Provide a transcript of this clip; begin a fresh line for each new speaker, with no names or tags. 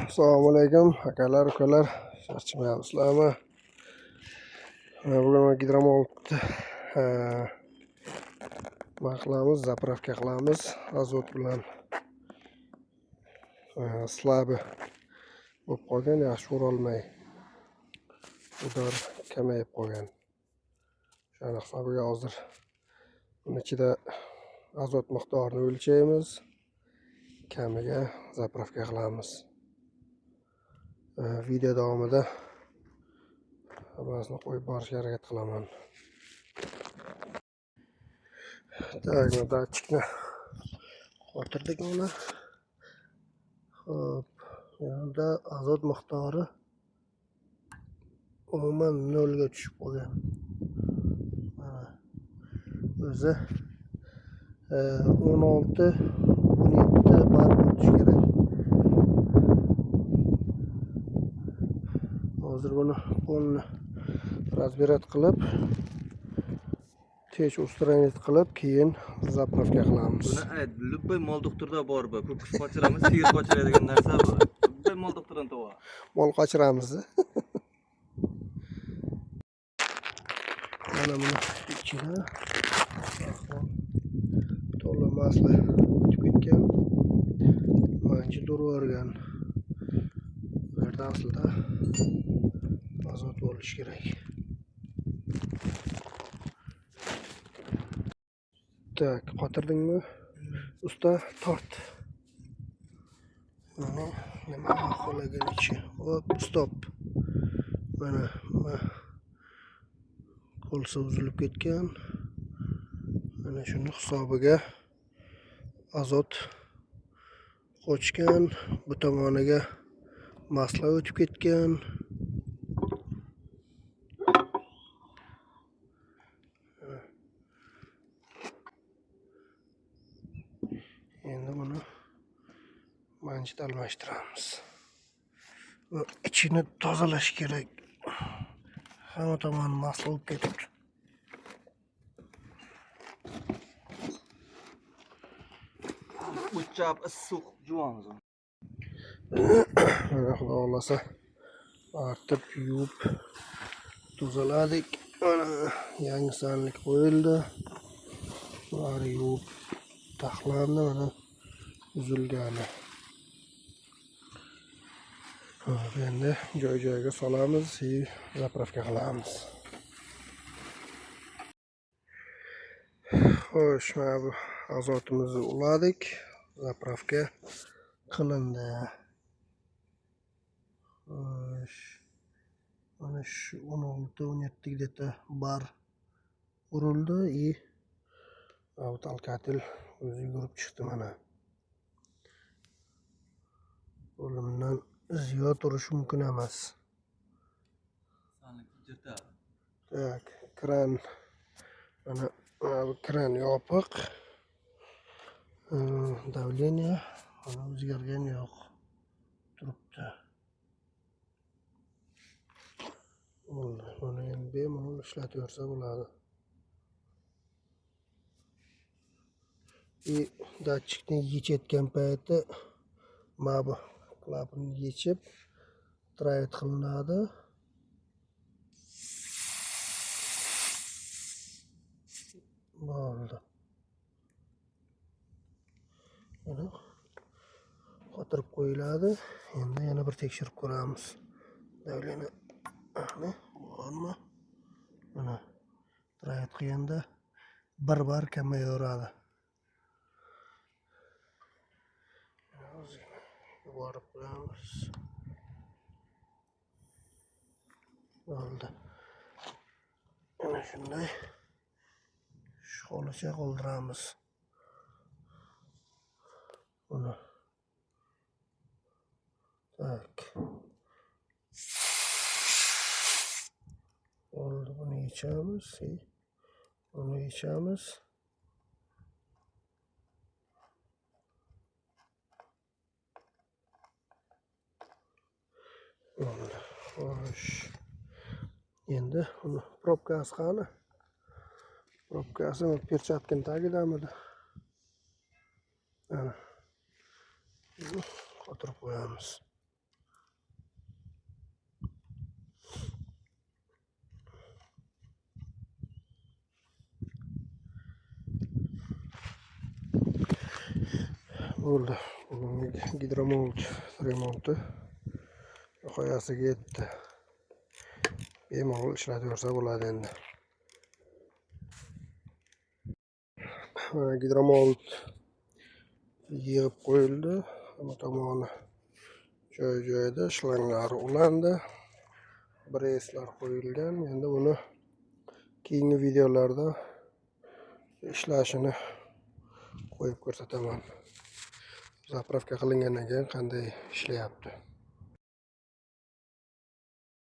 Assalomu alaykum akalar, ukalar. Charchamayapsizlarmi? Bugun gidromontni nima qilamiz? Zapravka qilamiz. Azot bilan slabi bo'lib qolgan, yaxshi urolmay. Udar kamayib qolgan. O'shani hisobiga hozir uni ichida azot miqdorini o'lchaymiz. Kamiga zapravka qilamiz. Video davomida hammasini qo'yib borishga harakat qilaman. Так, datchikni qotirdik uni. Xo'p, yana azot miqdori umuman 0 ga tushib qolgan. O'zi 16 17 bar bo'lishi kerak. Hozir buni qo'lni razberat qilib, tech ustranit qilib, keyin zapravka qilamiz.
Buni любой mol doktorda bor bu. Ko'k qochiramiz, sigir qochiradigan narsa bu. Любой mol doktordan to'g'ri.
Mol qochiramiz. Mana buni ichida to'la masla o'tib ketgan. Manchi durvorgan. Bu yerda aslida azot bo'lishi kerak. Tak, qotirdingmi? Usta tort. Mana nima qolaganicha. Hop, stop. Mana qo'lsa uzilib ketgan. Mana shuni hisobiga azot qochgan, bu tomoniga masla o'tib ketgan. Endi buni manchida almashtiramiz. Va ichini tozalash kerak. Hamma tomoni masla olib ketibdi.
Uçab issiq juvonmiz.
Xudo xohlasa artib yuvib tozaladik. Mana yangi sanlik qo'yildi. Ular yuvib taxlandi, mana uzilgani. Endi joy-joyiga solamiz, zapravka qilamiz. Xo'sh, mana bu azotimizni uladik, zapravka qilindi. Xo'sh, mana shu 16-17 где-то bar urildi и alkatel o'zi yugurib chiqdi mana. O'limdan ziyod urishi mumkin emas. Tak, kran. Mana bu kran yopiq. Давление mana o'zgargani yo'q. Turibdi. Buni endi bemalol ishlataversa bo'ladi. Datchikni yechayotgan payti mana bu klapani yechib trayet qilinadi. Bo'ldi. Mana qotirib qo'yiladi. Endi yana bir tekshirib ko'ramiz. Davleniya bormi? Mana trayet qilganda bir bar kamayaveradi. Yuborib qo'yamiz. Bo'ldi. Mana shunday holicha qoldiramiz. Buni. Tak. Bo'ldi, buni yechamiz. Buni yechamiz. Bo'ldi. Xo'sh. Endi uni probkasi qani? Probkasi perchatkani tagidamidi? Mana. Qotirib qo'yamiz. Bo'ldi. Bugungi gidromolt remonti nihoyasiga yetdi. Bemalol ishlataversa bo'ladi endi. Mana gidromolt yig'ib qo'yildi. Hamma tomoni joy-joyida shlanglar ulandi. Breslar qo'yilgan. Endi buni keyingi videolarda ishlashini qo'yib ko'rsataman. Zapravka qilingandan keyin qanday ishlayapti.